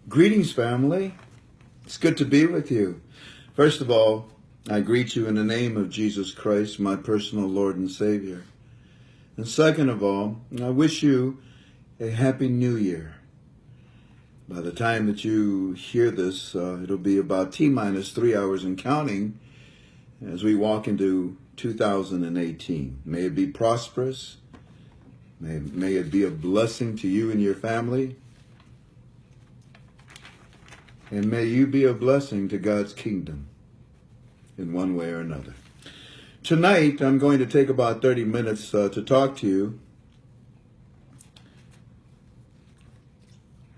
Greetings, family. It's good to be with you. First of all, I greet you in the name of Jesus Christ, my personal Lord and Savior. And second of all, I wish you a happy new year. By the time that you hear this, it'll be about T-minus 3 hours and counting as we walk into 2018. May it be prosperous. May it be a blessing to you and your family. And may you be a blessing to God's kingdom in one way or another. Tonight, I'm going to take about 30 minutes to talk to you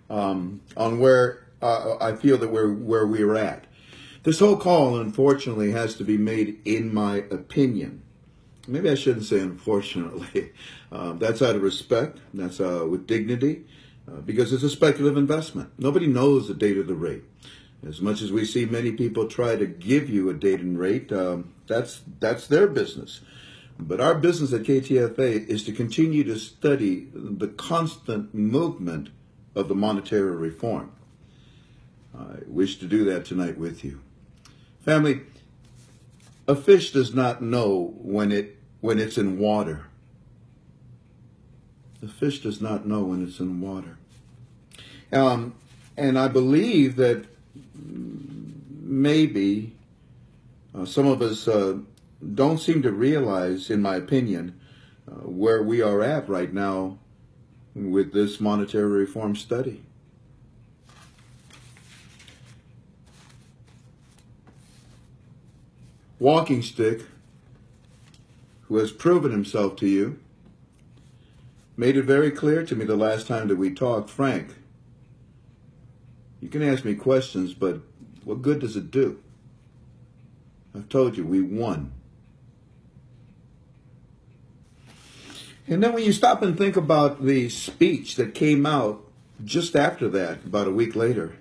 on where I feel that where we're at. This whole call, unfortunately, has to be made in my opinion. Maybe I shouldn't say unfortunately. That's out of respect. That's with dignity. Because it's a speculative investment. Nobody knows the date of the rate. As much as we see many people try to give you a date and rate, that's their business. But our business at KTFA is to continue to study the constant movement of the monetary reform. I wish to do that tonight with you. Family, a fish does not know when it's in water. The fish does not know when it's in water. And I believe that maybe some of us don't seem to realize, in my opinion, where we are at right now with this monetary reform study. Walking Stick, who has proven himself to you, made it very clear to me the last time that we talked, Frank, you can ask me questions, but what good does it do? I've told you, we won. And then when you stop and think about the speech that came out just after that, about a week later,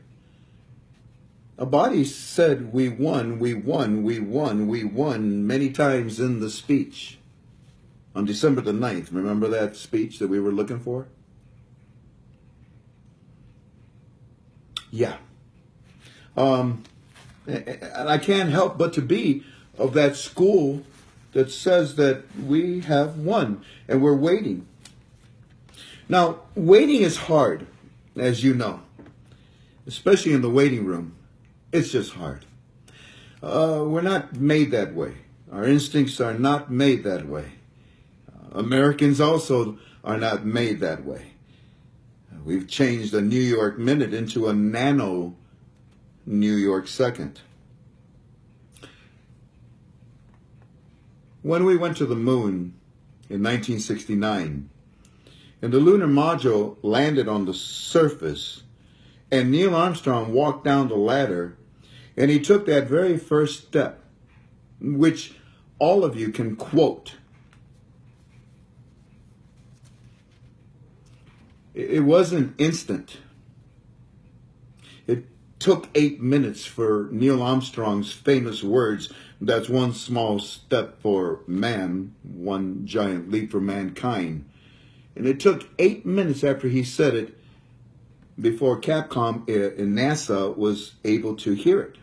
a body said, we won, we won, we won, we won many times in the speech. On December the 9th, remember that speech that we were looking for? Yeah. And I can't help but to be of that school that says that we have won and we're waiting. Now, waiting is hard, as you know, especially in the waiting room. It's just hard. We're not made that way. Our instincts are not made that way. Americans also are not made that way. We've changed a New York minute into a nano New York second. When we went to the moon in 1969, and the lunar module landed on the surface, and Neil Armstrong walked down the ladder, and he took that very first step, which all of you can quote. It wasn't instant. It took 8 minutes for Neil Armstrong's famous words, that's one small step for man, one giant leap for mankind. And it took 8 minutes after he said it before Capcom and NASA was able to hear it.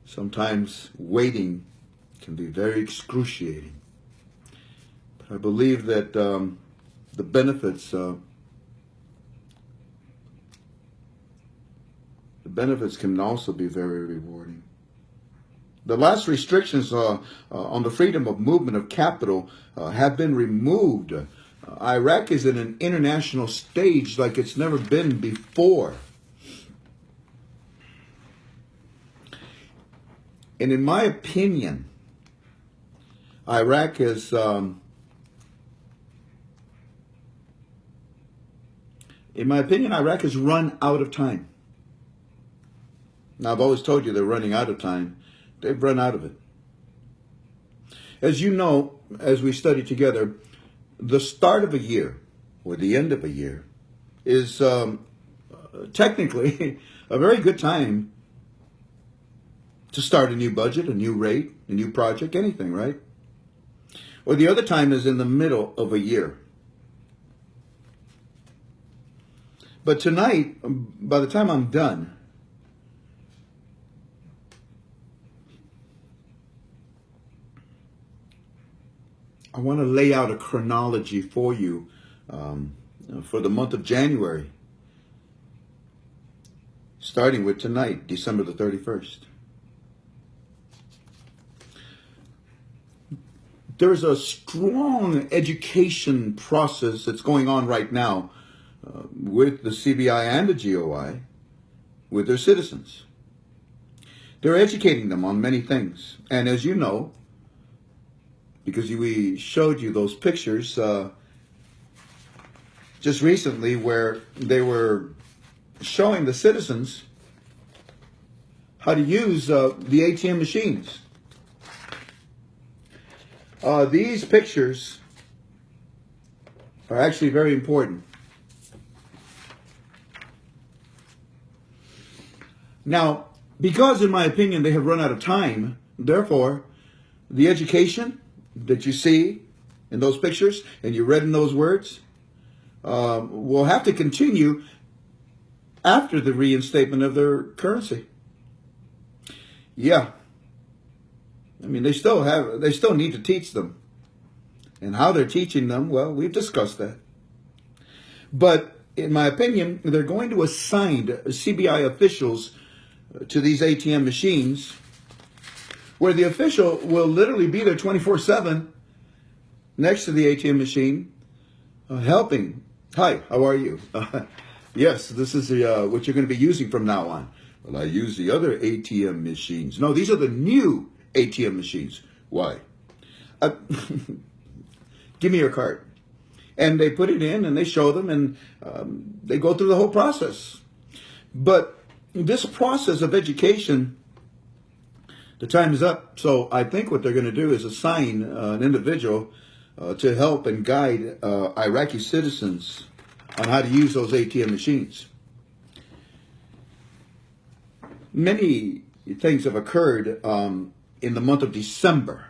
Sometimes waiting can be very excruciating. I believe that the benefits can also be very rewarding. The last restrictions on the freedom of movement of capital have been removed. Iraq is in an international stage like it's never been before. And in my opinion, Iraq is run out of time. Now, I've always told you they're running out of time. They've run out of it. As you know, as we study together, the start of a year or the end of a year is technically a very good time to start a new budget, a new rate, a new project, anything, right? Or the other time is in the middle of a year. But tonight, by the time I'm done, I want to lay out a chronology for you for the month of January, starting with tonight, December the 31st. There's a strong education process that's going on right now with the CBI and the GOI, with their citizens. They're educating them on many things. And as you know, because we showed you those pictures just recently where they were showing the citizens how to use the ATM machines. These pictures are actually very important. Now, because in my opinion they have run out of time, therefore, the education that you see in those pictures and you read in those words will have to continue after the reinstatement of their currency. Yeah. I mean, they still need to teach them. And how they're teaching them, well, we've discussed that. But in my opinion, they're going to assign CBI officials to these ATM machines where the official will literally be there 24/7 next to the ATM machine helping. Hi, how are you? Yes, this is what you're going to be using from now on. Well, I use the other ATM machines. No, these are the new ATM machines. Why? Give me your card. And they put it in and they show them and they go through the whole process. But this process of education, the time is up. So I think what they're going to do is assign an individual to help and guide Iraqi citizens on how to use those ATM machines. Many things have occurred in the month of December.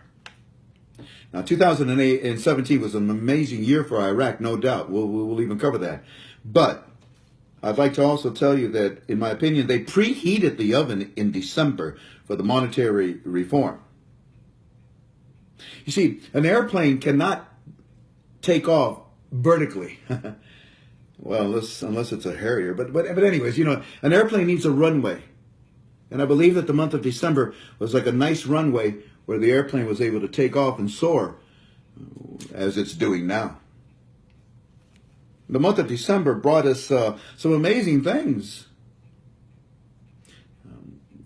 Now, 2017 was an amazing year for Iraq, no doubt. We'll even cover that. But I'd like to also tell you that, in my opinion, they preheated the oven in December for the monetary reform. You see, an airplane cannot take off vertically. Well, unless it's a Harrier. But anyways, you know, an airplane needs a runway. And I believe that the month of December was like a nice runway where the airplane was able to take off and soar as it's doing now. The month of December brought us some amazing things.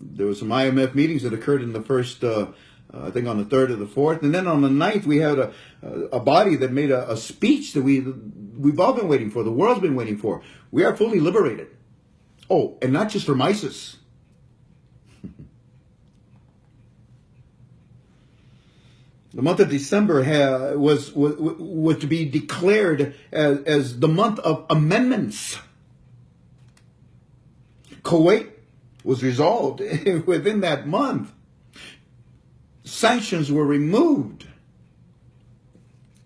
There were some IMF meetings that occurred in the first, I think on the 3rd or the 4th. And then on the 9th, we had a body that made a speech that we've all been waiting for. The world's been waiting for. We are fully liberated. Oh, and not just from ISIS. The month of December was to be declared as the month of amendments. Kuwait was resolved within that month. Sanctions were removed.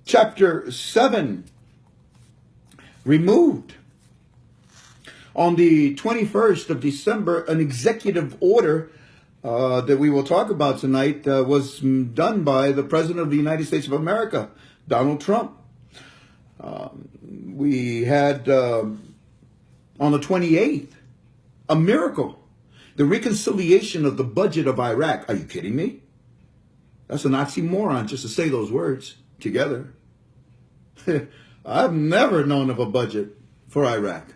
Chapter 7 removed. On the 21st of December, an executive order that we will talk about tonight was done by the President of the United States of America, Donald Trump. We had on the 28th, a miracle. The reconciliation of the budget of Iraq. Are you kidding me? That's an oxymoron just to say those words together. I've never known of a budget for Iraq.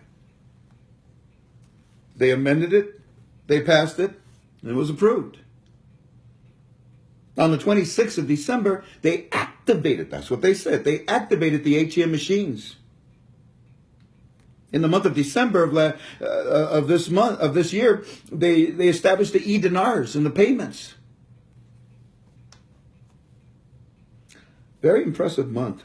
They amended it, they passed it, and it was approved. On the 26th of December, they activated, that's what they said, they activated the ATM machines. In the month of December of this year, they established the e-dinars and the payments. Very impressive month.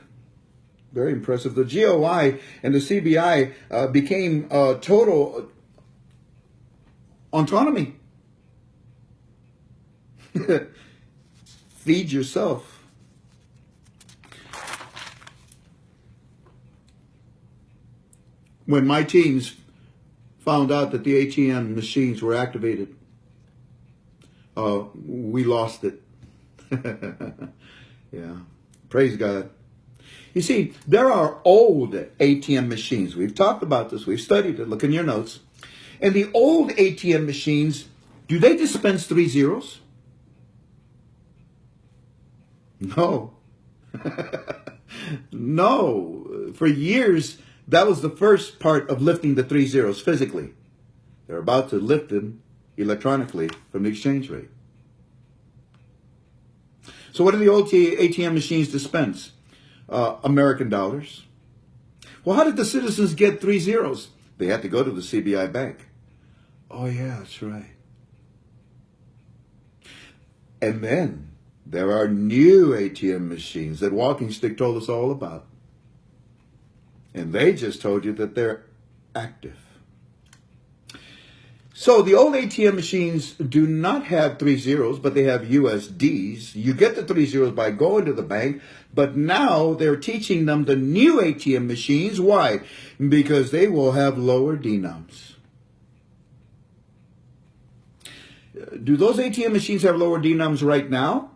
Very impressive. The GOI and the CBI became total autonomy. Feed yourself. When my teams found out that the ATM machines were activated, we lost it. Yeah. Praise God. You see, there are old ATM machines. We've talked about this. We've studied it. Look in your notes. And the old ATM machines, do they dispense 3 zeros? No. No. For years, that was the first part of lifting the 3 zeros physically. They're about to lift them electronically from the exchange rate. So what do the old ATM machines dispense? American dollars. Well, how did the citizens get 3 zeros? They had to go to the CBI bank. Oh, yeah, that's right. And then there are new ATM machines that Walking Stick told us all about. And they just told you that they're active. So the old ATM machines do not have 3 zeros, but they have USDs. You get the 3 zeros by going to the bank, but now they're teaching them the new ATM machines. Why? Because they will have lower denoms. Do those ATM machines have lower denoms right now?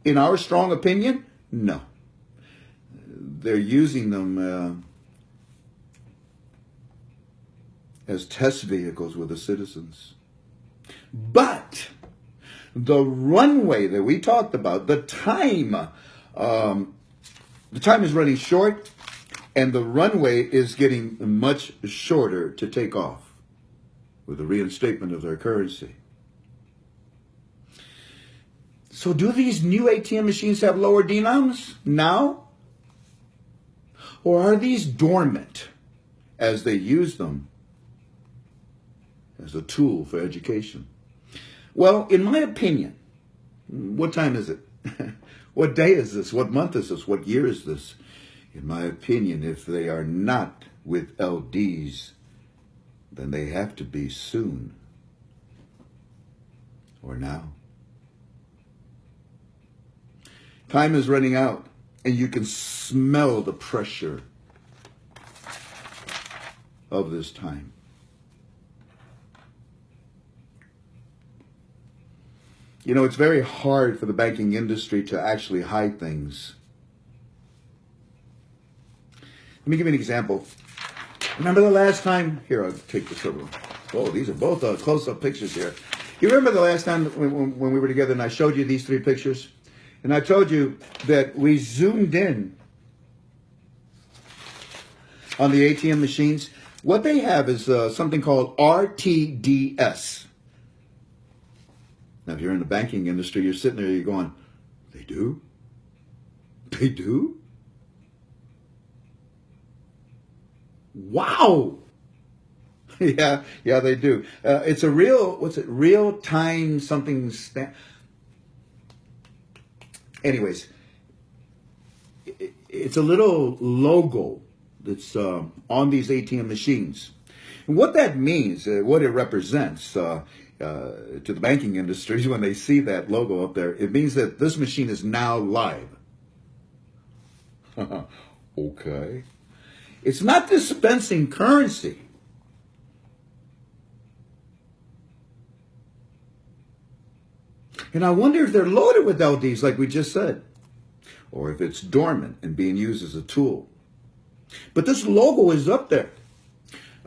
In our strong opinion, no. They're using them as test vehicles with the citizens. But the runway that we talked about, the time is running short, and the runway is getting much shorter to take off with the reinstatement of their currency. So do these new ATM machines have lower denoms now? Or are these dormant as they use them as a tool for education? Well, in my opinion, what time is it? What day is this? What month is this? What year is this? In my opinion, if they are not with LDs, then they have to be soon or now. Time is running out, and you can smell the pressure of this time. You know, it's very hard for the banking industry to actually hide things. Let me give you an example. Remember the last time? Here, I'll take this over. Oh, these are both close-up pictures here. You remember the last time when we were together and I showed you these 3 pictures? And I told you that we zoomed in on the ATM machines. What they have is something called RTDS. Now, if you're in the banking industry, you're sitting there, you're going, they do? They do? Wow. Yeah, they do. It's a real-time something. Anyways, it's a little logo that's on these ATM machines. And what that means, what it represents to the banking industry when they see that logo up there, it means that this machine is now live. Okay. It's not dispensing currency. And I wonder if they're loaded with LDs like we just said, or if it's dormant and being used as a tool. But this logo is up there.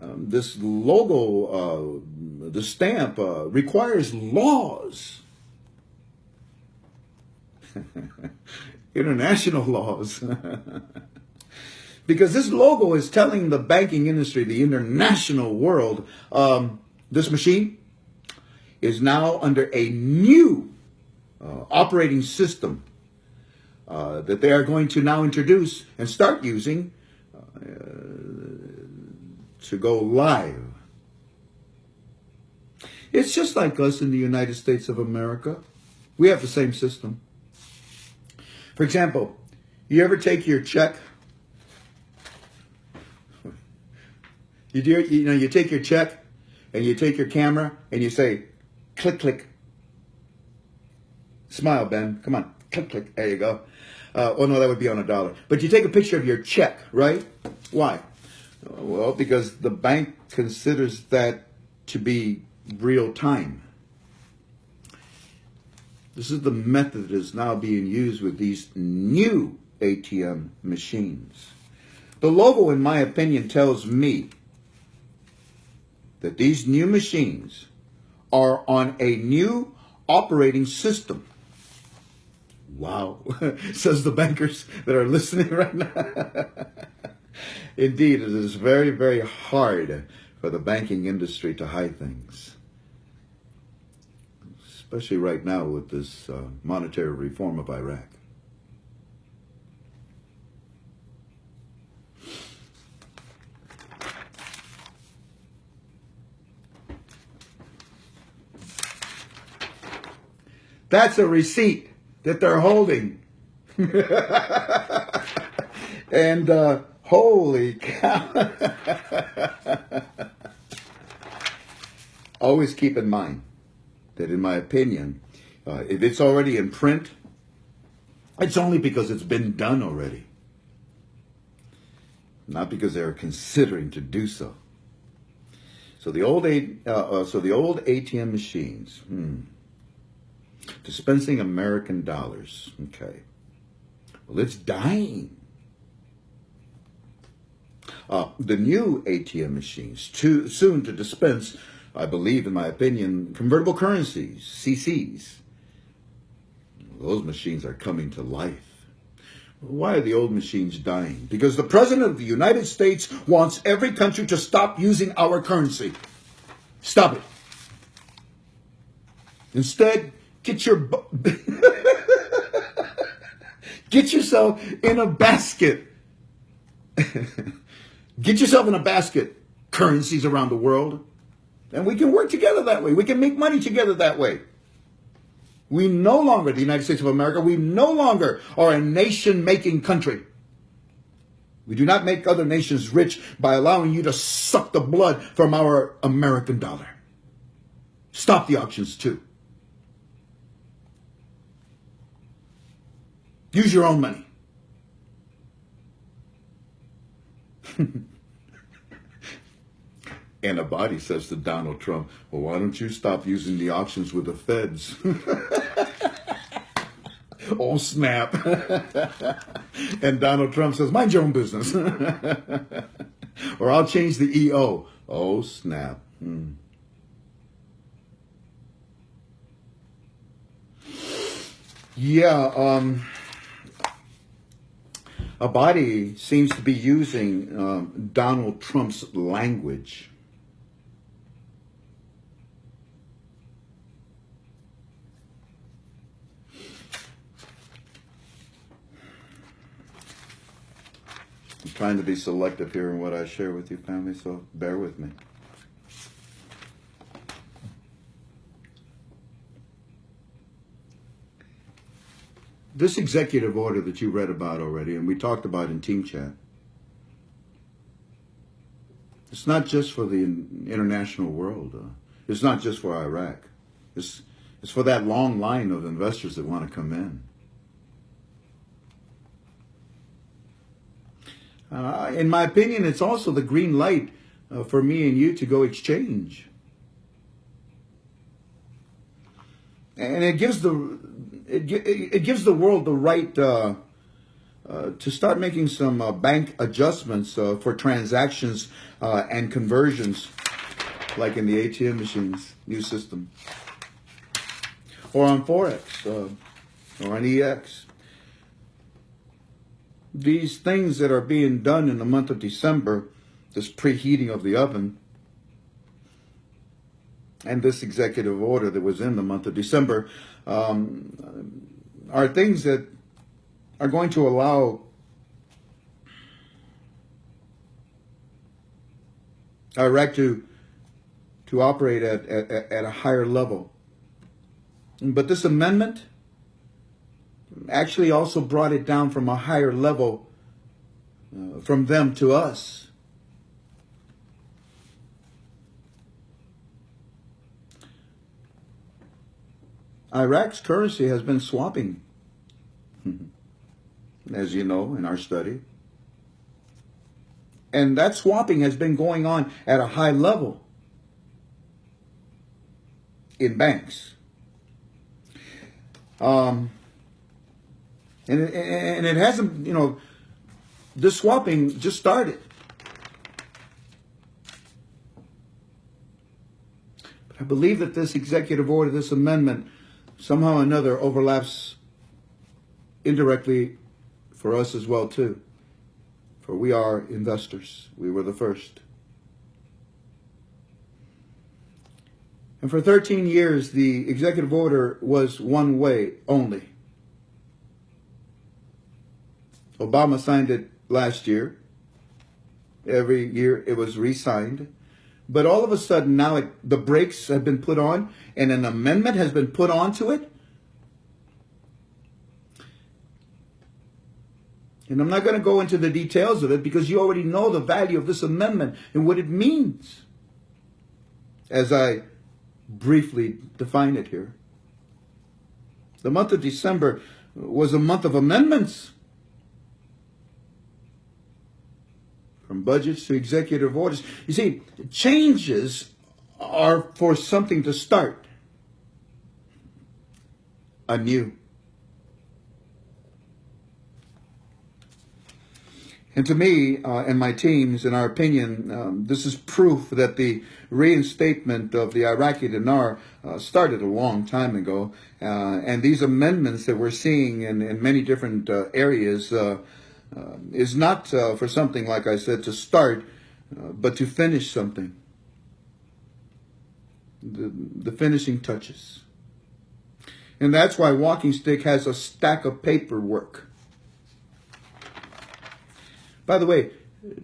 This logo, the stamp, requires laws. International laws. Because this logo is telling the banking industry, the international world, this machine is now under a new operating system that they are going to now introduce and start using to go live. It's just like us in the United States of America. We have the same system. For example, you ever take your check? You take your check and you take your camera and you say, click, click. Smile, Ben. Come on. Click, click. There you go. Oh, no, that would be on $1. But you take a picture of your check, right? Why? Well, because the bank considers that to be real time. This is the method that is now being used with these new ATM machines. The logo, in my opinion, tells me that these new machines are on a new operating system. Wow, says the bankers that are listening right now. Indeed, it is very, very hard for the banking industry to hide things, especially right now with this monetary reform of Iraq. That's a receipt that they're holding. And holy cow. Always keep in mind that, in my opinion, if it's already in print, it's only because it's been done already, not because they're considering to do so. So the old ATM machines, dispensing American dollars. Okay, well, it's dying. The new ATM machines, too soon to dispense, I believe, in my opinion, convertible currencies, CCs. Those machines are coming to life. Why are the old machines dying? Because the President of the United States wants every country to stop using our currency. Stop it. Instead, get yourself in a basket. Get yourself in a basket, currencies around the world, and we can work together that way. We can make money together that way. We no longer, the United States of America, we no longer are a nation-making country. We do not make other nations rich by allowing you to suck the blood from our American dollar. Stop the auctions too. Use your own money. And a body says to Donald Trump, well, why don't you stop using the auctions with the feds? Oh, snap. And Donald Trump says, mind your own business. Or I'll change the EO. Oh, snap. Yeah, a body seems to be using Donald Trump's language. I'm trying to be selective here in what I share with you, family, so bear with me. This executive order that you read about already, and we talked about in Team Chat, it's not just for the international world. It's not just for Iraq. It's for that long line of investors that want to come in. In my opinion, it's also the green light for me and you to go exchange. And it gives the world the right to start making some bank adjustments for transactions and conversions, like in the ATM machines, new system, or on Forex, or on EX. These things that are being done in the month of December, this preheating of the oven, and this executive order that was in the month of December, are things that are going to allow Iraq to operate at a higher level. But this amendment actually also brought it down from a higher level from them to us. Iraq's currency has been swapping, as you know, in our study. And that swapping has been going on at a high level in banks. And it hasn't, this swapping just started. But I believe that this executive order, this amendment, somehow or another overlaps indirectly for us as well too. For we are investors. We were the first. And for 13 years, the executive order was one way only. Obama signed it last year. Every year it was re-signed. But all of a sudden now the brakes have been put on and an amendment has been put onto it. And I'm not going to go into the details of it because you already know the value of this amendment and what it means, as I briefly define it here. The month of December was a month of amendments. From budgets to executive orders. You see, changes are for something to start anew. And to me and my teams, in our opinion, this is proof that the reinstatement of the Iraqi dinar started a long time ago. And these amendments that we're seeing in many different areas is not for something, like I said, to start, but to finish something. The finishing touches. And that's why Walking Stick has a stack of paperwork. By the way,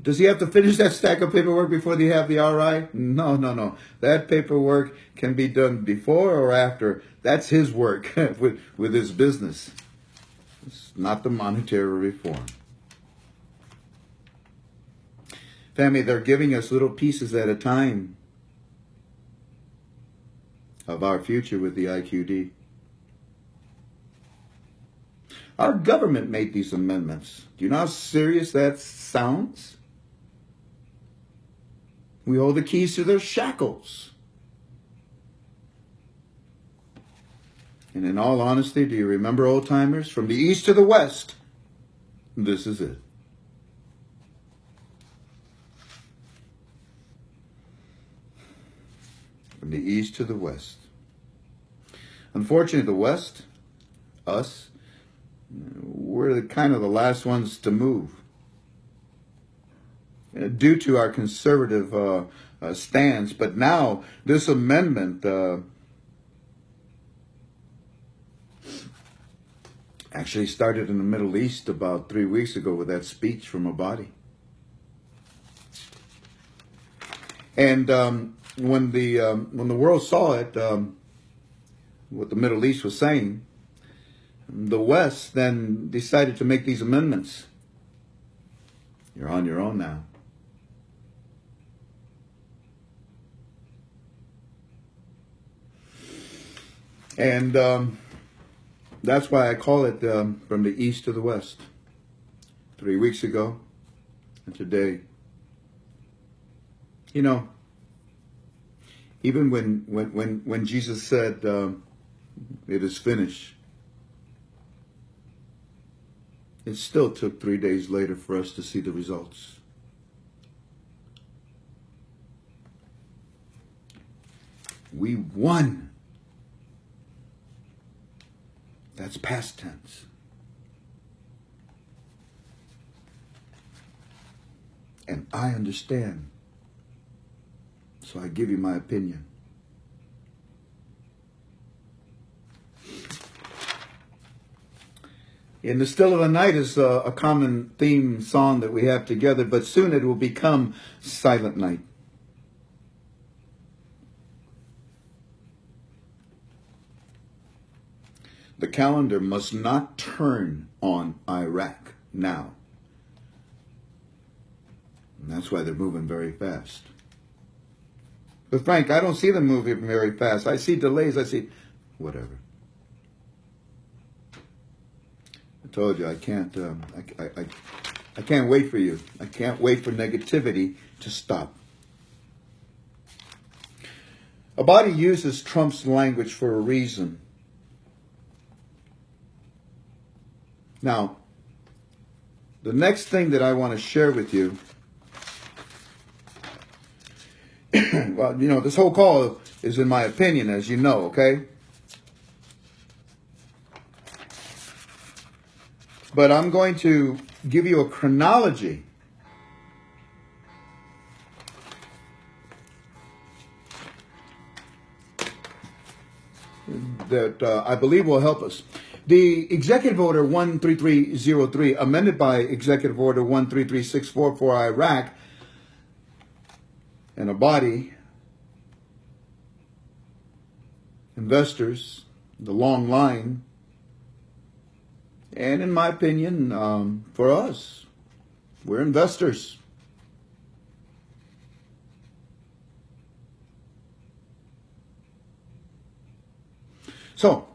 does he have to finish that stack of paperwork before they have the RI? No. That paperwork can be done before or after. That's his work with his business. It's not the monetary reform. Family, they're giving us little pieces at a time of our future with the IQD. Our government made these amendments. Do you know how serious that sounds? We hold the keys to their shackles. And in all honesty, do you remember, old timers? From the east to the west, this is it. From the east to the west. Unfortunately, the west, us, we're kind of the last ones to move. Due to our conservative stance. But now, this amendment actually started in the Middle East about 3 weeks ago with that speech from Abadi. And when the world saw it, what the Middle East was saying, the West then decided to make these amendments. You're on your own now. And that's why I call it from the east to the west. 3 weeks ago and today. You know, even when Jesus said, it is finished, it still took 3 days later for us to see the results. We won. That's past tense. And I understand. So I give you my opinion. In the Still of the Night is a common theme song that we have together, but soon it will become Silent Night. The calendar must not turn on Iraq now. And that's why they're moving very fast. But Frank, I don't see them moving very fast. I see delays. I see whatever. I told you I can't. I can't wait for you. I can't wait for negativity to stop. Abadi uses Trump's language for a reason. Now, the next thing that I want to share with you, well, this whole call is in my opinion, as you know, okay? But I'm going to give you a chronology that I believe will help us. The Executive Order 13303, amended by Executive Order 133644 for Iraq, and Abadi, investors, the long line, and in my opinion, for us, we're investors. So,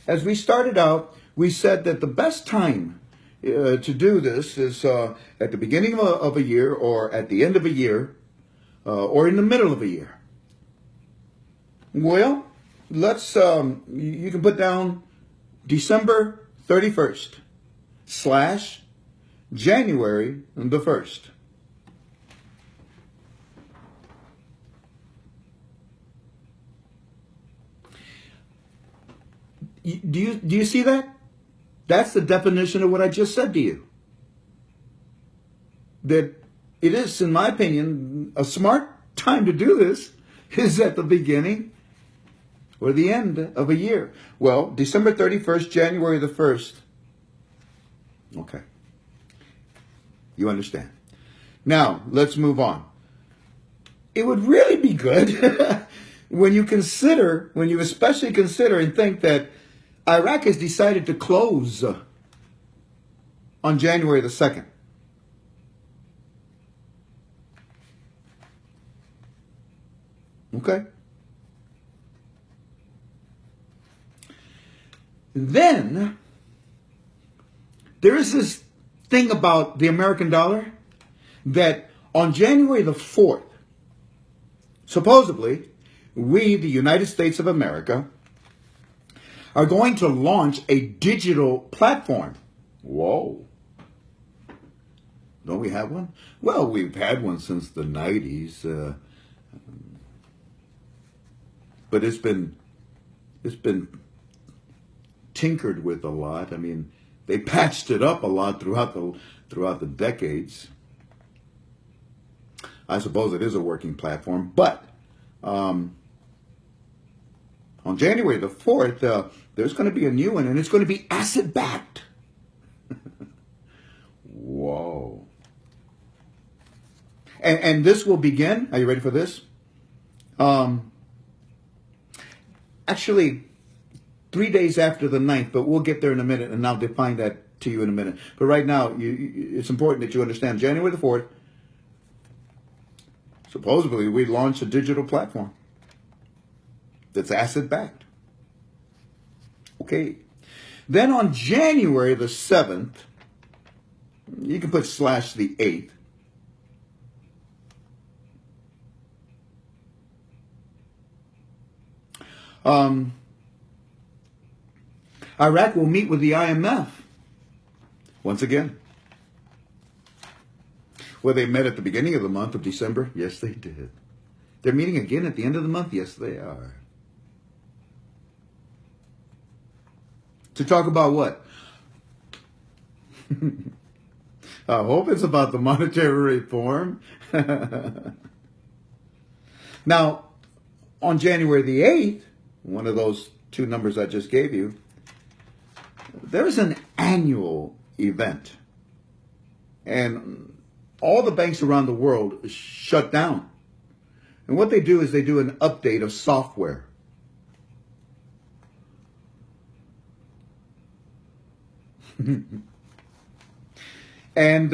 as we started out, we said that the best time to do this is at the beginning of a year, or at the end of a year, or in the middle of a year. Well, let's, you can put down December 31st / January the 1st. Do you see that? That's the definition of what I just said to you. That it is, in my opinion, a smart time to do this is at the beginning or the end of a year. Well, December 31st, January the 1st. Okay. You understand. Now, let's move on. It would really be good when you especially consider and think that Iraq has decided to close on January the 2nd. Okay? Then, there is this thing about the American dollar that on January the 4th, supposedly, we, the United States of America, are going to launch a digital platform. Whoa. Don't we have one? Well, we've had one since the 90s. But it's been tinkered with a lot. I mean, they patched it up a lot throughout the decades. I suppose it is a working platform, but on January the 4th, there's going to be a new one, and it's going to be asset-backed. Whoa. And this will begin, are you ready for this? Actually, 3 days after the 9th, but we'll get there in a minute, and I'll define that to you in a minute. But right now, it's important that you understand, January the 4th, supposedly we launched a digital platform that's asset-backed. Okay. Then on January the 7th, you can put / the 8th. Iraq will meet with the IMF once again. Well, they met at the beginning of the month of December. Yes, they did. They're meeting again at the end of the month. Yes, they are. To talk about what? I hope it's about the monetary reform. Now, on January the 8th, one of those two numbers I just gave you, there's an annual event. And all the banks around the world shut down. And what they do is they do an update of software. And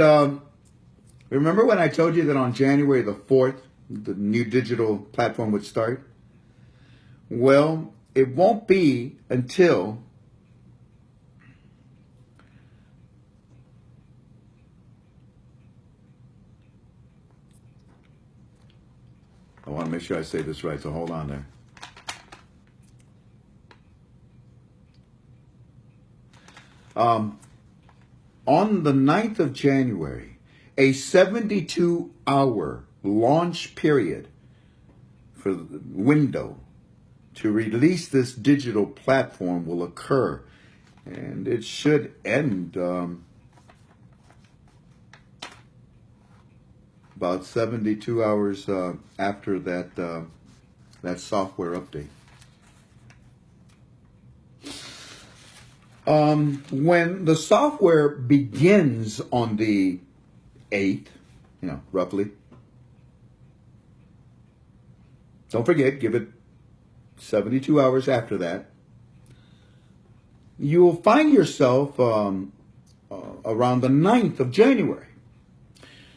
remember when I told you that on January the 4th, the new digital platform would start? Well, it won't be until I want to make sure I say this right, so hold on there. On the 9th of January, a 72-hour launch period for the window to release this digital platform will occur. And it should end about 72 hours after that software update. When the software begins on the 8th, roughly, don't forget, give it 72 hours after that, you will find yourself around the 9th of January.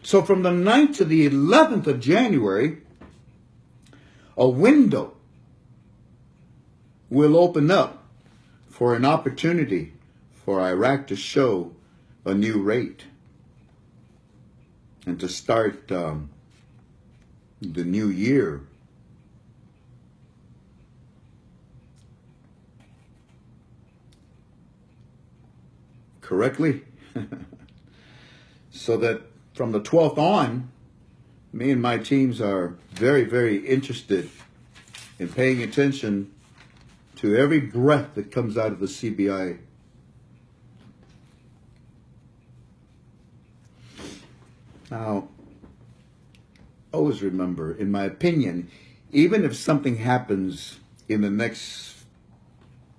So from the 9th to the 11th of January, a window will open up for an opportunity for Iraq to show a new rate and to start the new year correctly. So that from the 12th on, me and my teams are very, very interested in paying attention to every breath that comes out of the CBI. Now, always remember, in my opinion, even if something happens in the next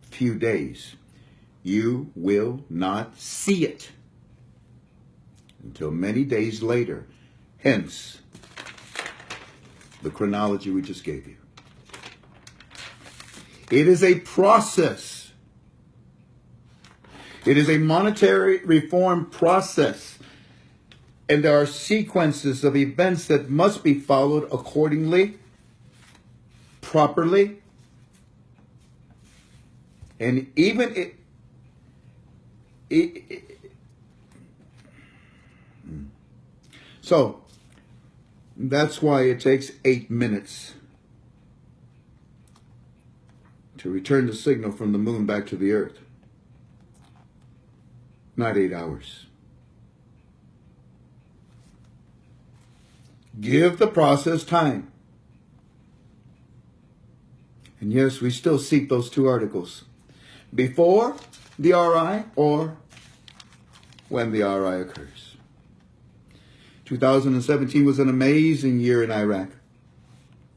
few days, you will not see it until many days later. Hence, the chronology we just gave you. It is a process. It is a monetary reform process. And there are sequences of events that must be followed accordingly, properly. And even so that's why it takes 8 minutes to return the signal from the moon back to the earth. Not 8 hours. Give the process time. And yes, we still seek those 2 articles. Before the RI or when the RI occurs. 2017 was an amazing year in Iraq.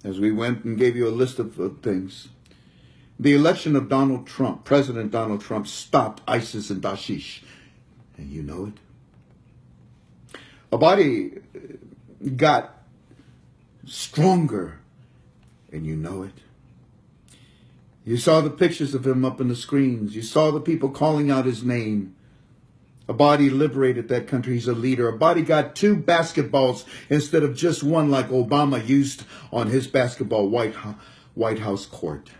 As we went and gave you a list of things. The election of Donald Trump, President Donald Trump, stopped ISIS and Daesh. And you know it. A body got stronger. And you know it. You saw the pictures of him up on the screens. You saw the people calling out his name. A body liberated that country. He's a leader. A body got 2 basketballs instead of just 1 like Obama used on his basketball White House court.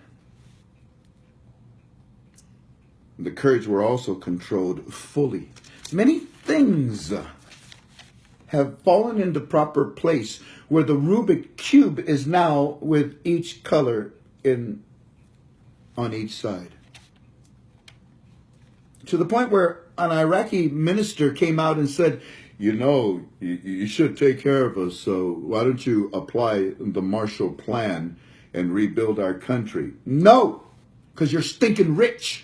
The Kurds were also controlled fully. Many things have fallen into proper place where the Rubik cube is now with each color on each side. To the point where an Iraqi minister came out and said, you should take care of us, so why don't you apply the Marshall Plan and rebuild our country? No, because you're stinking rich.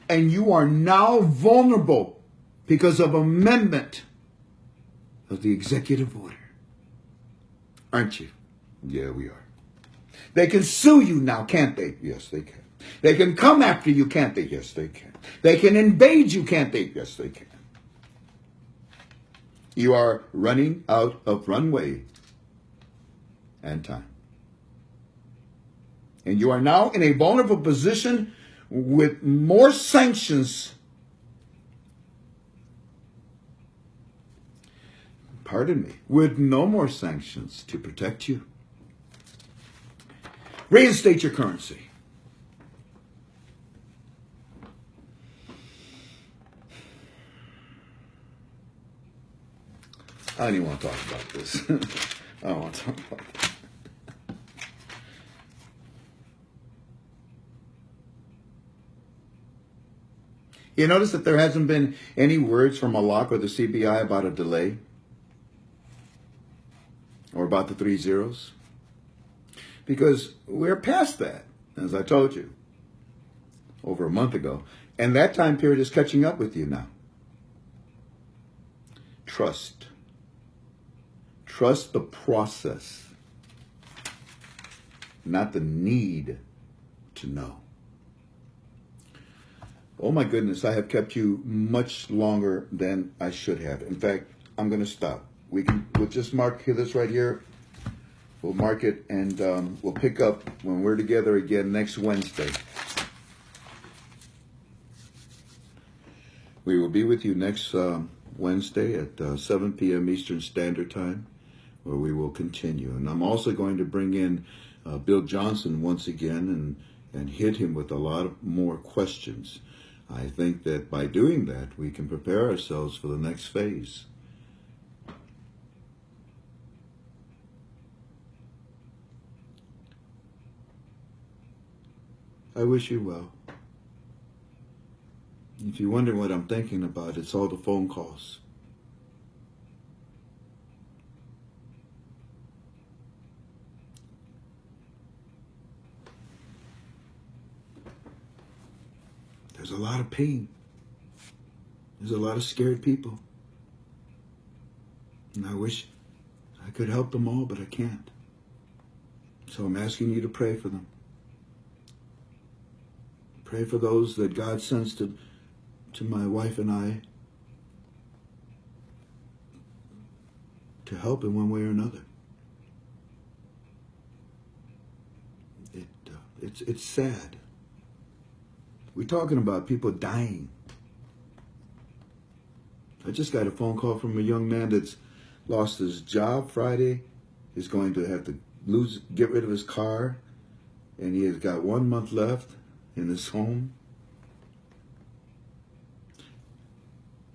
And you are now vulnerable because of amendment of the executive order. Aren't you? Yeah, we are. They can sue you now, can't they? Yes, they can. They can come after you, can't they? Yes, they can. They can invade you, can't they? Yes, they can. You are running out of runway and time. And you are now in a vulnerable position with more sanctions. Pardon me, with no more sanctions to protect you. Reinstate your currency. I don't even want to talk about this. I don't want to talk about this. You notice that there hasn't been any words from Malak or the CBI about a delay or about the 3 zeros? Because we're past that, as I told you, over a month ago. And that time period is catching up with you now. Trust. Trust the process, not the need to know. Oh my goodness, I have kept you much longer than I should have. In fact, I'm going to stop. We'll just mark this right here. We'll mark it, and we'll pick up when we're together again next Wednesday. We will be with you next Wednesday at 7 p.m. Eastern Standard Time, where we will continue. And I'm also going to bring in Bill Johnson once again and hit him with a lot of more questions. I think that by doing that, we can prepare ourselves for the next phase. I wish you well. If you wonder what I'm thinking about, it's all the phone calls. There's a lot of pain. There's a lot of scared people. And I wish I could help them all, but I can't. So I'm asking you to pray for them. Pray for those that God sends to my wife and I to help in one way or another. It's sad. We're talking about people dying. I just got a phone call from a young man that's lost his job Friday. He's going to have to get rid of his car, and he has got 1 month left in his home.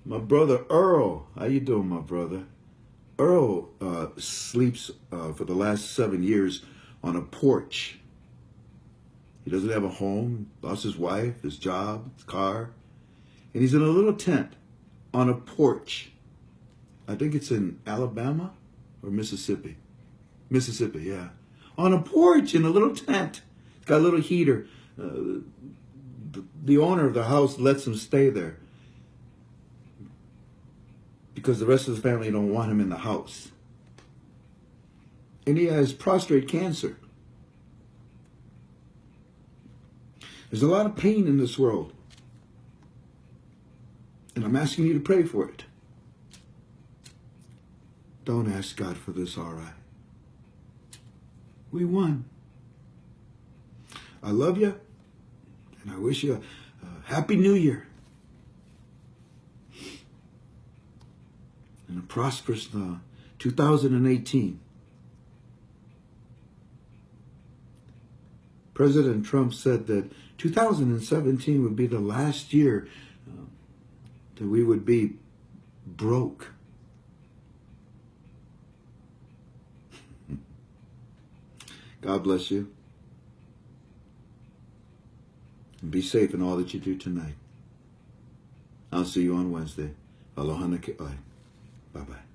My brother Earl, how you doing, my brother? Earl sleeps for the last 7 years on a porch. He doesn't have a home, lost his wife, his job, his car. And he's in a little tent on a porch. I think it's in Alabama or Mississippi. Mississippi, yeah. On a porch in a little tent. It's got a little heater. The owner of the house lets him stay there because the rest of the family don't want him in the house. And he has prostate cancer. There's a lot of pain in this world. And I'm asking you to pray for it. Don't ask God for this, all right? We won. I love you, and I wish you a happy new year. And a prosperous 2018. President Trump said that 2017 would be the last year that we would be broke. God bless you. And be safe in all that you do tonight. I'll see you on Wednesday. Aloha na ke'oi. Bye-bye.